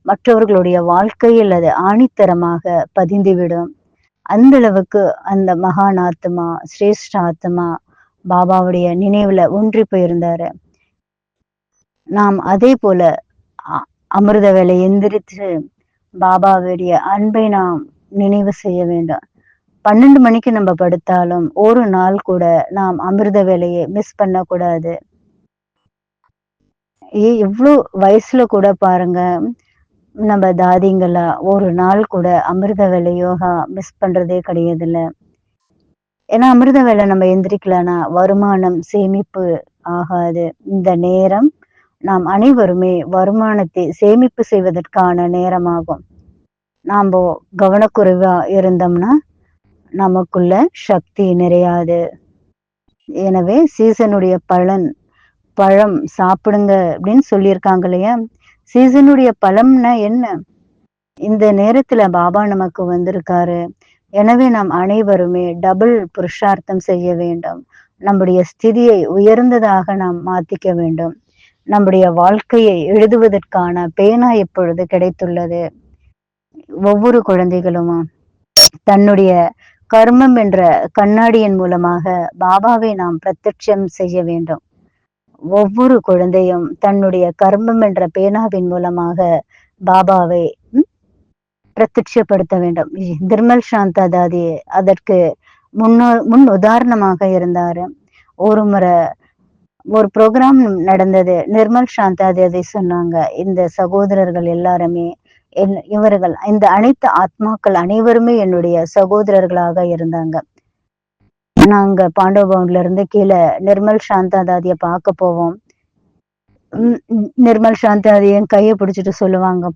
மற்றவர்களுடைய வாழ்க்கையில் அது ஆணித்தரமாக பதிந்துவிடும். அந்த அளவுக்கு அந்த மகான் ஆத்மா, சிரேஷ்ட ஆத்மா பாபாவுடைய நினைவுல ஒன்றி போயிருந்தாரு. நாம் அதே போல அமிர்த வேலை எந்திரிச்சு பாபாவுடைய அன்பை நாம் நினைவு செய்ய வேண்டும். 12 மணிக்கு நம்ம படுத்தாலும் ஒரு நாள் கூட நாம் அமிர்த வேலையை மிஸ் பண்ணக்கூடாது. எவ்வளோ வயசுல கூட பாருங்க, நம்ம தாதிங்களா ஒரு நாள் கூட அமிர்த வேலை யோகா மிஸ் பண்றதே கிடையாதுல்ல. ஏன்னா அமிர்த வேலை நம்ம எந்திரிக்கலன்னா வருமானம் சேமிப்பு ஆகாது. இந்த நேரம் நாம் அனைவருமே வருமானத்தை சேமிப்பு செய்வதற்கான நேரமாகும். நாம் கவனக்குறைவா இருந்தோம்னா நமக்குள்ள சக்தி நிறையாது. எனவே சீசனுடைய பழம் சாப்பிடுங்க அப்படின்னு சொல்லியிருக்காங்க இல்லையா? சீசனுடைய பழம்னா என்ன? இந்த நேரத்துல பாபா நமக்கு வந்திருக்காரு. எனவே நாம் அனைவருமே டபுள் புருஷார்த்தம் செய்ய வேண்டும். நம்முடைய ஸ்திதியை உயர்ந்ததாக நாம் மாத்திக்க வேண்டும். நம்முடைய வாழ்க்கையை எழுதுவதற்கான பேனா இப்பொழுது கிடைத்துள்ளது. ஒவ்வொரு குழந்தைகளும் தன்னுடைய கர்மம் என்ற கண்ணாடியின் மூலமாக பாபாவை நாம் பிரத்யட்சம் செய்ய வேண்டும். ஒவ்வொரு குழந்தையும் தன்னுடைய கர்மம் என்ற பேனாவின் மூலமாக பாபாவை பிரத்யட்சப்படுத்த வேண்டும். நிர்மல் சாந்தா தாதி அதற்கு முன் உதாரணமாக இருந்தாரு. ஒரு முறை ஒரு ப்ரோக்ராம் நடந்தது. நிர்மல் சாந்தா தாதி சொன்னாங்க, இந்த சகோதரர்கள் எல்லாருமே இவர்கள் இந்த அனைத்து ஆத்மாக்கள் அனைவருமே என்னுடைய சகோதரர்களாக இருந்தாங்க. நாங்க பாண்டவபவன்ல இருந்து கீழே நிர்மல் சாந்தா தாதிய பார்க்க போவோம். நிர்மல் சாந்தா தாதி என் கையை பிடிச்சிட்டு சொல்லுவாங்க,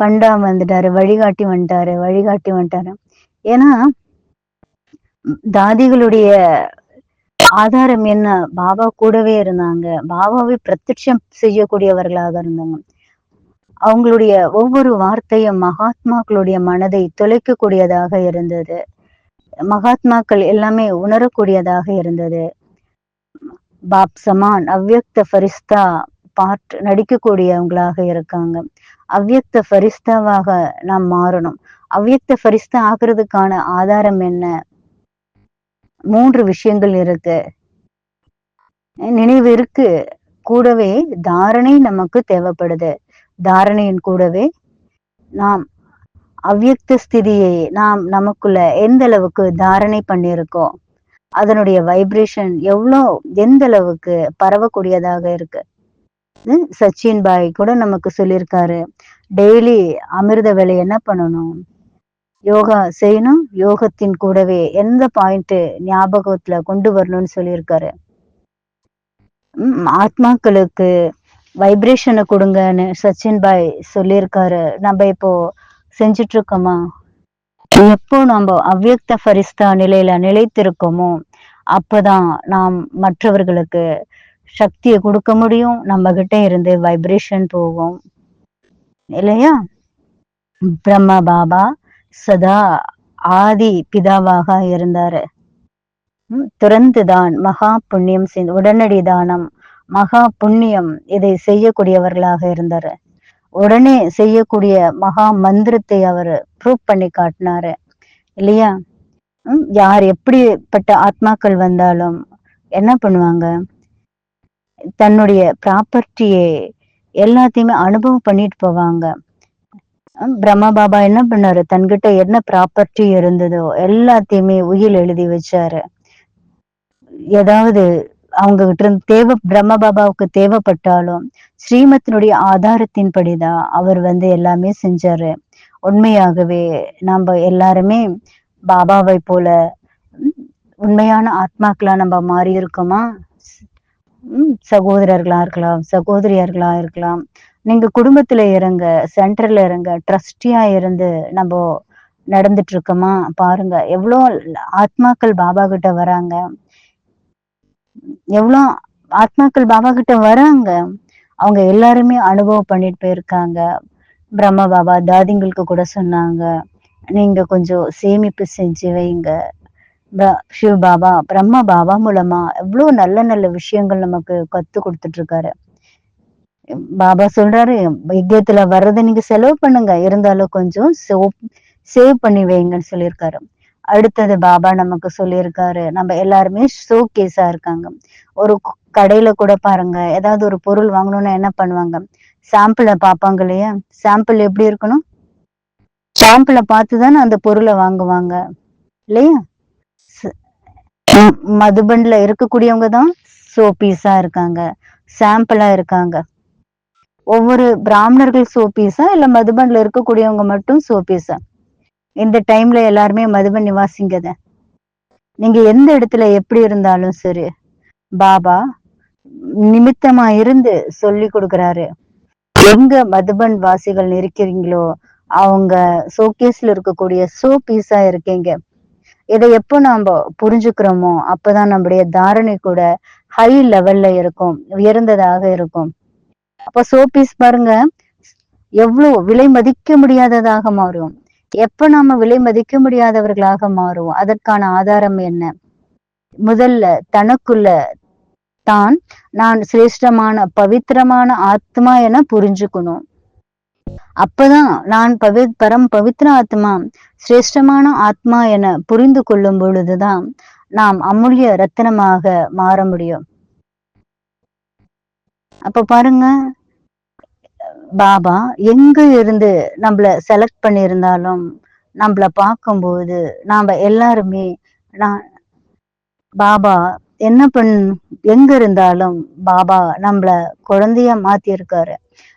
பண்டா வந்துட்டாரு, வழிகாட்டி வந்துட்டாரு. ஏன்னா தாதிகளுடைய ஆதாரம் என்ன? பாபா கூடவே இருந்தாங்க. பாபாவை பிரத்யட்சம் செய்யக்கூடியவர்களாக இருந்தாங்க. அவங்களுடைய ஒவ்வொரு வார்த்தையும் மகாத்மாக்களுடைய மனதை தொலைக்கக்கூடியதாக இருந்தது. மகாத்மாக்கள் எல்லாமே உணரக்கூடியதாக இருந்தது. பாப் சமான் அவ்யக்த ஃபரிஸ்தா நடிக்கக்கூடியவங்களாக இருக்காங்க. அவ்யக்த ஃபரிஸ்தாவாக நாம் மாறணும். அவ்யக்த ஃபரிஸ்தா ஆகிறதுக்கான ஆதாரம் என்ன? 3 விஷயங்கள் இருக்கு. நினைவு இருக்கு, கூடவே தாரணை நமக்கு தேவைப்படுது. தாரணையின் கூடவே நாம் அவ்யக்த ஸ்திதியை நாம் நமக்குள்ள எந்த அளவுக்கு தாரணை பண்ணியிருக்கோம், அதனுடைய வைப்ரேஷன் எந்த அளவுக்கு பரவக்கூடியதாக இருக்கு. சச்சின் பாய் கூட நமக்கு சொல்லியிருக்காரு, டெய்லி அமிர்த வேலை என்ன பண்ணணும்? யோகா செய்யணும். யோகத்தின் கூடவே எந்த பாயிண்ட் ஞாபகத்துல கொண்டு வரணும்னு சொல்லியிருக்காரு. ஆத்மாக்களுக்கு வைப்ரேஷனை கொடுங்கன்னு சச்சின் பாய் சொல்லியிருக்காரு. நம்ம இப்போ செஞ்சுட்டு இருக்கோமா? எப்போ நம்ம அவ்யக்த ஃபரிஸ்தா நிலையில நிலைத்திருக்கோமோ அப்பதான் நாம் மற்றவர்களுக்கு சக்தியை கொடுக்க முடியும். நம்ம கிட்ட இருந்து வைப்ரேஷன் போகும் இல்லையா? பிரம்மா பாபா சதா ஆதி பிதாவாக இருந்தாரு. துறந்துதான் மகா புண்ணியம் உடனடி தானம் மகா புண்ணியம் இதை செய்யக்கூடியவர்களாக இருந்தாரு. உடனே செய்யக்கூடிய மகா மந்திரத்தை அவரு ப்ரூவ் பண்ணி காட்டினாரு இல்லையா? யார் எப்படிப்பட்ட ஆத்மாக்கள் வந்தாலும் என்ன பண்ணுவாங்க, தன்னுடைய ப்ராப்பர்ட்டியை எல்லாத்தையுமே அனுபவம் பண்ணிட்டு போவாங்க. பிரம்மா பாபா என்ன பண்ணாரு, தன்கிட்ட என்ன ப்ராப்பர்ட்டி இருந்ததோ எல்லாத்தையுமே உயில் எழுதி வச்சாரு. ஏதாவது அவங்க கிட்ட இருந்து பிரம்ம பாபாவுக்கு தேவைப்பட்டாலும் ஸ்ரீமத்தினுடைய ஆதாரத்தின்படிதான் அவர் எல்லாமே செஞ்சாரு. உண்மையாகவே நம்ம எல்லாருமே பாபாவை போல உண்மையான ஆத்மாக்களா நம்ம மாறி இருக்கோமா? சகோதரர்களா இருக்கலாம், சகோதரியார்களா இருக்கலாம். நீங்க குடும்பத்துல இருங்க, சென்டர்ல இருங்க, ட்ரஸ்டியா இருந்து நம்ம நடந்துட்டு இருக்கோமா? பாருங்க எவ்வளோ ஆத்மாக்கள் பாபா கிட்ட வராங்க, எவ்வளோ ஆத்மாக்கள் பாபா கிட்ட வராங்க. அவங்க எல்லாருமே அனுபவம் பண்ணிட்டு போயிருக்காங்க. பிரம்ம பாபா தாதிங்களுக்கு கூட சொன்னாங்க, நீங்க கொஞ்சம் சேமிப்பு செஞ்சு வைங்க. சிவ பாபா பிரம்ம பாபா மூலமா எவ்வளவு நல்ல நல்ல விஷயங்கள் நமக்கு கத்து கொடுத்துட்டு இருக்காரு. பாபா சொல்றாரு, யஜ்யத்துல வர்றதை நீங்க செலவு பண்ணுங்க, இருந்தாலும் கொஞ்சம் சேவ் பண்ணி வைங்கன்னு சொல்லியிருக்காரு. அடுத்தது பாபா நமக்கு சொல்லியிருக்காரு, நம்ம எல்லாருமே ஷோ கேஸா இருக்காங்க. ஒரு கடையில கூட பாருங்க, ஏதாவது ஒரு பொருள் வாங்கணும்னா என்ன பண்ணுவாங்க, சாம்பிளை பார்ப்பாங்க இல்லையா? சாம்பிள் எப்படி இருக்கணும், சாம்பிளை பார்த்துதானே அந்த பொருளை வாங்குவாங்க இல்லையா? மதுபன்ல இருக்கக்கூடியவங்க தான் சோ பீஸா இருக்காங்க, சாம்பிளா இருக்காங்க. ஒவ்வொரு பிராமணர்கள் சோ பீஸா இல்ல மதுபன்ல இருக்கக்கூடியவங்க மட்டும் சோ பீஸா? இந்த டைம்ல எல்லாருமே மதுபன் நிவாசிங்க தான். நீங்க எந்த இடத்துல எப்படி இருந்தாலும் சரி, பாபா நிமித்தமா இருந்து சொல்லி கொடுக்கிறாரு. எங்க மதுபன் வாசிகள் இருக்கிறீங்களோ அவங்க ஷோகேஸ்ல இருக்கக்கூடிய சோ பீஸா இருக்கீங்க. இதை எப்போ நாம புரிஞ்சுக்கிறோமோ அப்பதான் நம்முடைய தாரணை கூட ஹை லெவல்ல இருக்கும், உயர்ந்ததாக இருக்கும். அப்ப சோ பீஸ் பாருங்க எவ்வளவு விலை மதிக்க முடியாததாக மாறும். எப்ப நாம விலை மதிக்க முடியாதவர்களாக மாறுவோம், அதற்கான ஆதாரம் என்ன? முதல்ல தனக்குள்ள தான் நான் சிரேஷ்டமான பவித்திரமான ஆத்மா என புரிஞ்சுக்கணும். அப்பதான் நான் பரம் பவித்திர ஆத்மா, சிரேஷ்டமான ஆத்மா என புரிந்து கொள்ளும் பொழுதுதான் நாம் அமுல்ய ரத்தினமாக மாற முடியும். அப்ப பாருங்க, பாபா எங்க இருந்து நம்மள செலக்ட் பண்ணியிருந்தாலும் நம்மள பார்க்கும்போது நாம எல்லாருமே பாபா என்ன எங்க இருந்தாலும் பாபா நம்மள குழந்தைய மாத்திருக்காரு.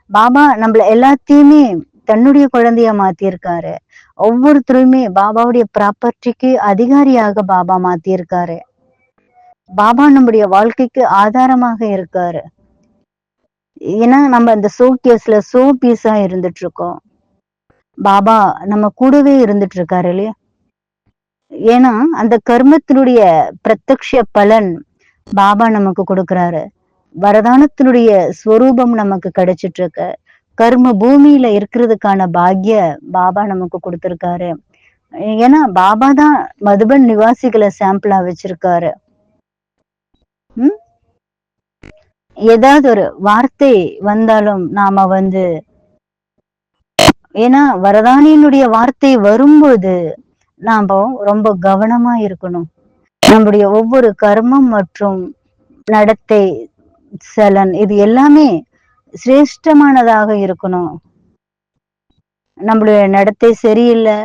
பாபா நம்மள எல்லாத்தையுமே தன்னுடைய குழந்தைய மாத்திருக்காரு. ஒவ்வொருத்தருமே பாபாவுடைய ப்ராப்பர்ட்டிக்கு அதிகாரியாக பாபா மாத்திருக்காரு. பாபா நம்முடைய வாழ்க்கைக்கு ஆதாரமாக இருக்காரு. ஏன்னா நம்ம அந்த சோகேஸ்ல சோ பீஸா இருந்துட்டு இருக்கோம். பாபா நம்ம கூடவே இருந்துட்டு இருக்காரு இல்லையா? ஏன்னா அந்த கர்மத்தினுடைய பிரத்யக்ஷ பலன் பாபா நமக்கு கொடுக்கிறாரு. வரதானத்தினுடைய ஸ்வரூபம் நமக்கு கிடைச்சிட்டு இருக்கு. கர்ம பூமியில இருக்கிறதுக்கான பாக்கிய பாபா நமக்கு கொடுத்திருக்காரு. ஏன்னா பாபா தான் மதுபன் நிவாசிகளை சாம்பிளா வச்சிருக்காரு. ஏதாவது ஒரு வார்த்தை வந்தாலும் நாம ஏன்னா வரதானியினுடைய வார்த்தை வரும்போது நாம ரொம்ப கவனமா இருக்கணும். நம்முடைய ஒவ்வொரு கர்மம் மற்றும் நடத்தை சலன் இது எல்லாமே சிரேஷ்டமானதாக இருக்கணும். நம்மளுடைய நடத்தை சரியில்லை,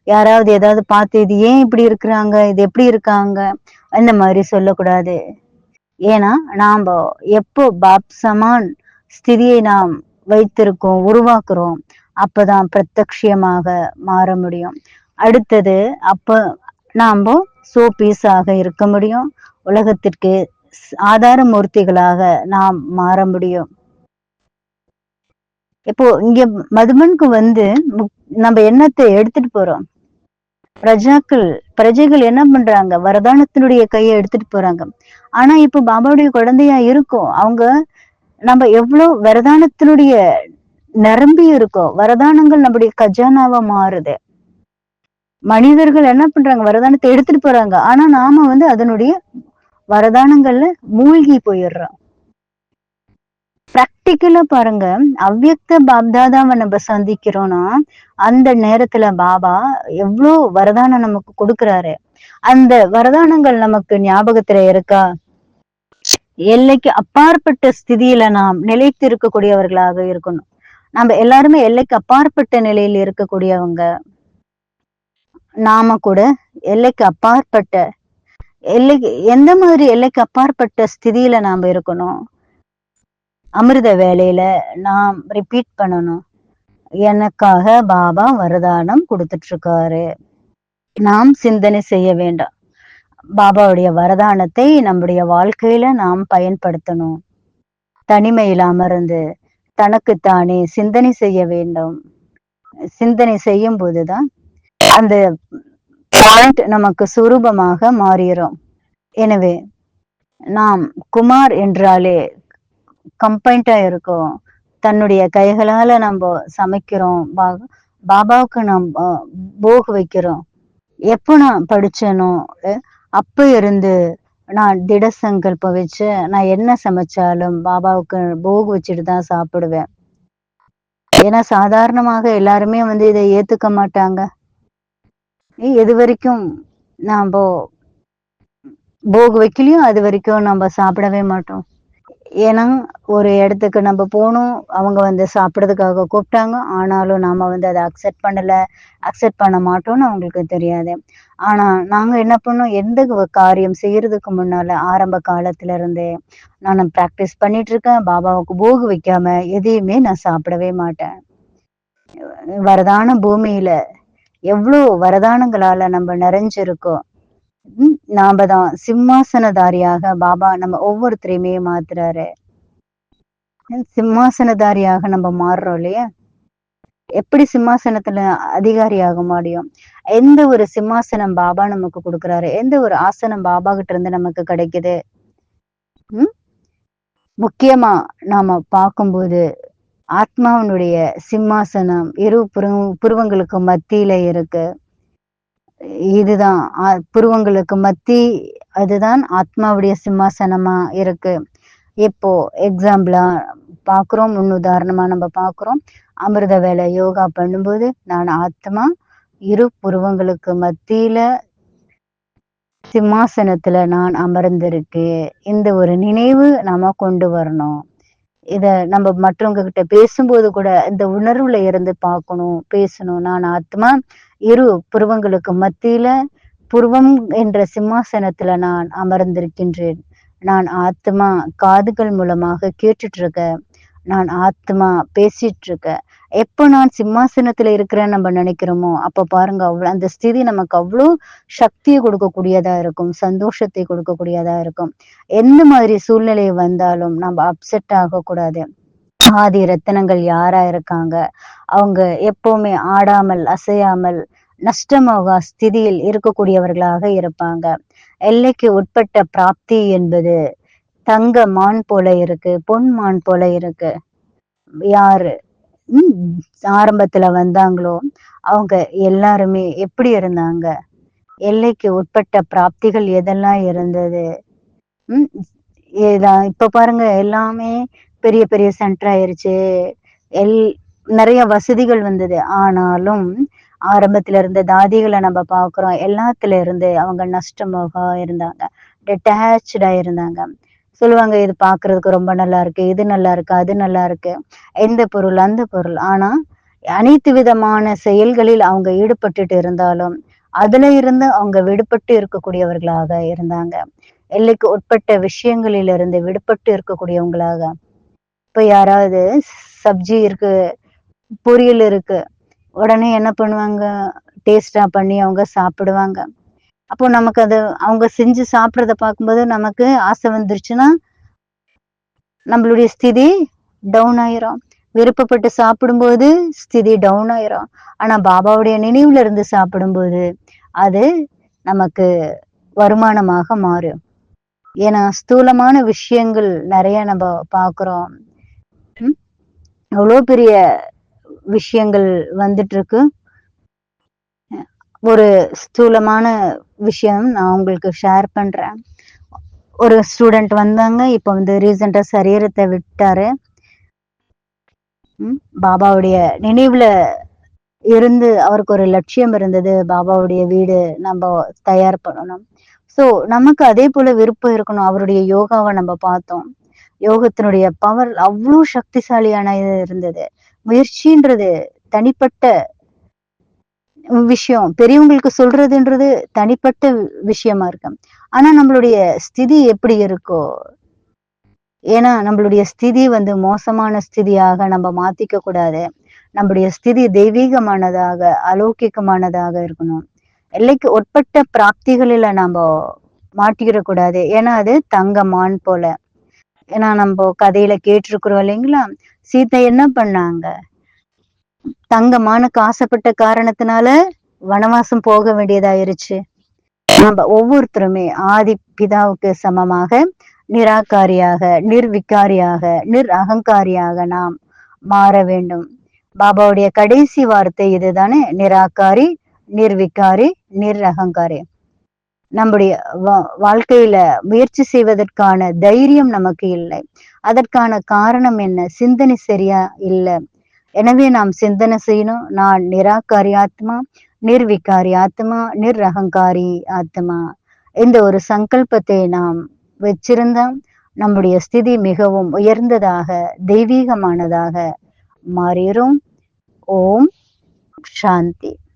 யாராவது ஏதாவது பார்த்து இது ஏன் இப்படி இருக்கிறாங்க, இது எப்படி இருக்காங்க அந்த மாதிரி சொல்லக்கூடாது. ஏன்னா நாம எப்போ பாப் சமான் ஸ்திதியை நாம் வைத்திருக்கோம், உருவாக்குறோம், அப்பதான் பிரத்யக்ஷமாக மாற முடியும். அடுத்தது அப்ப நாம சோ பீஸாக இருக்க முடியும். உலகத்திற்கு ஆதார மூர்த்திகளாக நாம் மாற முடியும். இப்போ இங்க மதுபனுக்கு நம்ம எண்ணத்தை எடுத்துட்டு போறோம். பிரஜைகள் என்ன பண்றாங்க, வரதானத்தினுடைய கையை எடுத்துட்டு போறாங்க. ஆனா இப்ப பாபாவுடைய குழந்தையா இருக்கும், அவங்க நம்ம எவ்வளவு வரதானத்தினுடைய நிரம்பி இருக்கோம். வரதானங்கள் நம்முடைய கஜானாவா மாறுது. மனிதர்கள் என்ன பண்றாங்க, வரதானத்தை எடுத்துட்டு போறாங்க. ஆனா நாம அதனுடைய வரதானங்கள்ல மூழ்கி போயிடுறோம். பிராக்டிக்கலா பாருங்க, அவ்யக்த பாப்தாதாவை நம்ம சந்திக்கிறோம்னா அந்த நேரத்துல பாபா எவ்வளோ வரதானம் நமக்கு கொடுக்கறாரு. அந்த வரதானங்கள் நமக்கு ஞாபகத்துல இருக்கா? எல்லைக்கு அப்பாற்பட்ட ஸ்திதியில நாம் நிலைத்து இருக்கக்கூடியவர்களாக இருக்கணும். நம்ம எல்லாருமே எல்லைக்கு அப்பாற்பட்ட நிலையில் இருக்கக்கூடியவங்க. நாம கூட எல்லைக்கு அப்பாற்பட்ட எல்லைக்கு எந்த மாதிரி எல்லைக்கு அப்பாற்பட்ட ஸ்திதியில நாம இருக்கணும்? அமிர்த வேலையில நாம் ரிப்பீட் பண்ணணும். எனக்காக பாபா வரதானம் கொடுத்துட்டு இருக்காரு. நாம் சிந்தனை செய்ய வேண்டாம். பாபாவுடைய வரதானத்தை நம்முடைய வாழ்க்கையில நாம் பயன்படுத்தணும். தனிமையில் அமர்ந்து தனக்குத்தானே சிந்தனை செய்ய வேண்டும். சிந்தனை செய்யும் போதுதான் அந்த பாயிண்ட் நமக்கு சுரூபமாக மாறிடும். எனவே நாம் குமார் என்றாலே கம்பைண்டா இருக்கோம். தன்னுடைய கைகளால நம்ம சமைக்கிறோம். பாபாவுக்கு நாம் போக் வைக்கிறோம். எப்போ நான் படிச்சேனோ அப்ப இருந்து நான் திட சங்கல்பம் வச்சு நான் என்ன சமைச்சாலும் பாபாவுக்கு போக் வச்சுட்டு தான் சாப்பிடுவேன். ஏன்னா சாதாரணமாக எல்லாருமே இதை ஏத்துக்க மாட்டாங்க. எது வரைக்கும் நாம போக் வைக்கலையோ அது வரைக்கும் நம்ம சாப்பிடவே மாட்டோம். ஏன்னா ஒரு இடத்துக்கு நம்ம போனோம், அவங்க சாப்பிட்றதுக்காக கூப்பிட்டாங்க. ஆனாலும் நாம அதை அக்செப்ட் பண்ண மாட்டோம்னு அவங்களுக்கு தெரியாது. ஆனா நாங்க என்ன பண்ணோம், எந்த காரியம் செய்யறதுக்கு முன்னால ஆரம்ப காலத்துல இருந்தே நான் பிராக்டிஸ் பண்ணிட்டு இருக்கேன். பாபாவுக்கு போகு வைக்காம எதையுமே நான் சாப்பிடவே மாட்டேன். வரதான பூமியில எவ்வளோ வரதானங்களால நம்ம நிறைஞ்சிருக்கோம். நாம தான் சிம்மாசனதாரியாக பாபா நம்ம ஒவ்வொருத்தரையுமே மாத்துறாரு. சிம்மாசனதாரியாக நம்ம மாறுறோம் இல்லையா? எப்படி சிம்மாசனத்துல அதிகாரியாக முடியும்? எந்த ஒரு சிம்மாசனம் பாபா நமக்கு கொடுக்கறாரு, எந்த ஒரு ஆசனம் பாபா கிட்ட இருந்து நமக்கு கிடைக்குது? முக்கியமா நாம பார்க்கும்போது ஆத்மாவினுடைய சிம்மாசனம் இரு புருவங்களுக்கு மத்தியில இருக்கு. இதுதான் புருவங்களுக்கு மத்தி, அதுதான் ஆத்மாவுடைய சிம்மாசனமா இருக்கு. இப்போ எக்ஸாம்பிளா பாக்குறோம், முன்னுதாரணமா நம்ம பாக்குறோம். அமிர்த வேலை யோகா பண்ணும்போது நான் ஆத்மா இரு புருவங்களுக்கு மத்தியில சிம்மாசனத்துல நான் அமர்ந்திருக்கேன். இந்த ஒரு நினைவு நாம கொண்டு வரணும். இத நம்ம மற்றவங்க கிட்ட பேசும்போது கூட இந்த உணர்வுல இருந்து பார்க்கணும், பேசணும். நான் ஆத்மா இரு புருவங்களுக்கு மத்தியில புருவம் என்ற சிம்மாசனத்துல நான் அமர்ந்திருக்கின்றேன். நான் ஆத்மா காதுகள் மூலமாக கேட்டுட்டு இருக்கேன். நான் ஆத்மா பேசிட்டு இருக்கேன். எப்போ நான் சிம்மாசனத்துல இருக்கிறேன்னு நம்ம நினைக்கிறோமோ அப்ப பாருங்க, அந்த ஸ்திதி நமக்கு அவ்வளோ சக்தியை கொடுக்கக்கூடியதா இருக்கும், சந்தோஷத்தை கொடுக்கக்கூடியதா இருக்கும். எந்த மாதிரி சூழ்நிலை வந்தாலும் நம்ம அப்செட் ஆகக்கூடாது. ஆதி ரத்தினங்கள் யாரா இருக்காங்க, அவங்க எப்பவுமே ஆடாமல் அசையாமல் நஷ்டமாக ஸ்திதியில் இருக்கக்கூடியவர்களாக இருப்பாங்க. எல்லைக்கு உட்பட்ட பிராப்தி என்பது தங்க மான் போல இருக்கு, பொன் மான் போல இருக்கு. யாரு ஆரம்பத்துல வந்தாங்களோ அவங்க எல்லாருமே எப்படி இருந்தாங்க? எல்லைக்கு உட்பட்ட பிராப்திகள் எதெல்லாம் இருந்தது? இப்ப பாருங்க, எல்லாமே பெரிய பெரிய சென்டர் ஆயிருச்சு. நிறைய வசதிகள் வந்தது. ஆனாலும் ஆரம்பத்துல இருந்த தாதிகளை நம்ம பாக்குறோம், எல்லாத்துல இருந்து அவங்க நஷ்டமாக இருந்தாங்க, டிட்டாச்சா இருந்தாங்க. சொல்லுவாங்க, இது பாக்குறதுக்கு ரொம்ப நல்லா இருக்கு, இது நல்லா இருக்கு, அது நல்லா இருக்கு, எந்த பொருள் அந்த பொருள். ஆனா அனைத்து விதமான செயல்களில் அவங்க ஈடுபட்டுட்டு இருந்தாலும் அதுல இருந்து அவங்க விடுபட்டு இருக்கக்கூடியவர்களாக இருந்தாங்க. எல்லைக்கு உட்பட்ட விஷயங்களிலிருந்து விடுபட்டு இருக்கக்கூடியவங்களாக. இப்ப யாராவது சப்ஜி இருக்கு, பொரியல் இருக்கு, உடனே என்ன பண்ணுவாங்க, டேஸ்டா பண்ணி அவங்க சாப்பிடுவாங்க. அப்போ நமக்கு அது அவங்க செஞ்சு சாப்பிட்றத பார்க்கும்போது நமக்கு ஆசை வந்துருச்சுன்னா நம்மளுடைய ஸ்திதி டவுன் ஆயிரும். விருப்பப்பட்டு சாப்பிடும்போது ஸ்திதி டவுன் ஆயிரும். ஆனா பாபாவுடைய நினைவுல இருந்து சாப்பிடும்போது அது நமக்கு வருமானமாக மாறும். ஏன்னா ஸ்தூலமான விஷயங்கள் நிறைய நம்ம பாக்குறோம். அவ்வளோ பெரிய விஷயங்கள் வந்துட்டு இருக்கு. ஒரு ஸ்தூலமான விஷயம் நான் உங்களுக்கு ஷேர் பண்றேன். ஒரு ஸ்டூடெண்ட் வந்தாங்க, இப்ப ரீசெண்டா சரீரத்தை விட்டாரு. பாபாவுடைய நினைவுல இருந்து அவருக்கு ஒரு லட்சியம் இருந்தது. பாபாவுடைய வீடு நம்ம தயார் பண்ணணும். சோ நமக்கு அதே போல விருப்பம் இருக்கணும். அவருடைய யோகாவை நம்ம பார்த்தோம். யோகத்தினுடைய பவர் அவ்வளோ சக்திசாலியான இது இருந்தது. முயற்சின்றது தனிப்பட்ட விஷயம். பெரியவங்களுக்கு சொல்றதுன்றது தனிப்பட்ட விஷயமா இருக்கு. ஆனா நம்மளுடைய ஸ்திதி எப்படி இருக்கோ, ஏன்னா நம்மளுடைய ஸ்திதி மோசமான ஸ்திதியாக நம்ம மாத்திக்க கூடாது. நம்முடைய ஸ்திதி தெய்வீகமானதாக, அலௌகிகமானதாக இருக்கணும். எல்லைக்கு உட்பட்ட பிராப்திகளில நாம மாட்டிக்கிடக் கூடாது. ஏன்னா அது தங்க மான் போல. ஏன்னா நம்ம கதையில கேட்டிருக்கிறோம் இல்லைங்களா? சீதை என்ன பண்ணாங்க? தங்க மானுக்கு ஆசைப்பட்ட காரணத்தினால வனவாசம் போக வேண்டியதாயிருச்சு. நம்ம ஒவ்வொருத்தருமே ஆதி பிதாவுக்கு சமமாக நிராகாரியாக, நிர்விகாரியாக, அகங்காரியாக நாம் மாற வேண்டும். பாபாவுடைய கடைசி வார்த்தை இதுதானே, நிராகாரி, நிர்விகாரி, அகங்காரி. நம்முடைய வாழ்க்கையில முயற்சி செய்வதற்கான தைரியம் நமக்கு இல்லை. அதற்கான காரணம் என்ன? சிந்தனை சரியா இல்லை. எனவே நாம் சிந்தனை செய்யணும். நான் நிராகாரி ஆத்மா, நிர்விகாரி ஆத்மா, அகங்காரி ஆத்மா. இந்த ஒரு சங்கல்பத்தை நாம் வச்சிருந்தா நம்முடைய ஸ்திதி மிகவும் உயர்ந்ததாக, தெய்வீகமானதாக மாறிடும். ஓம் சாந்தி.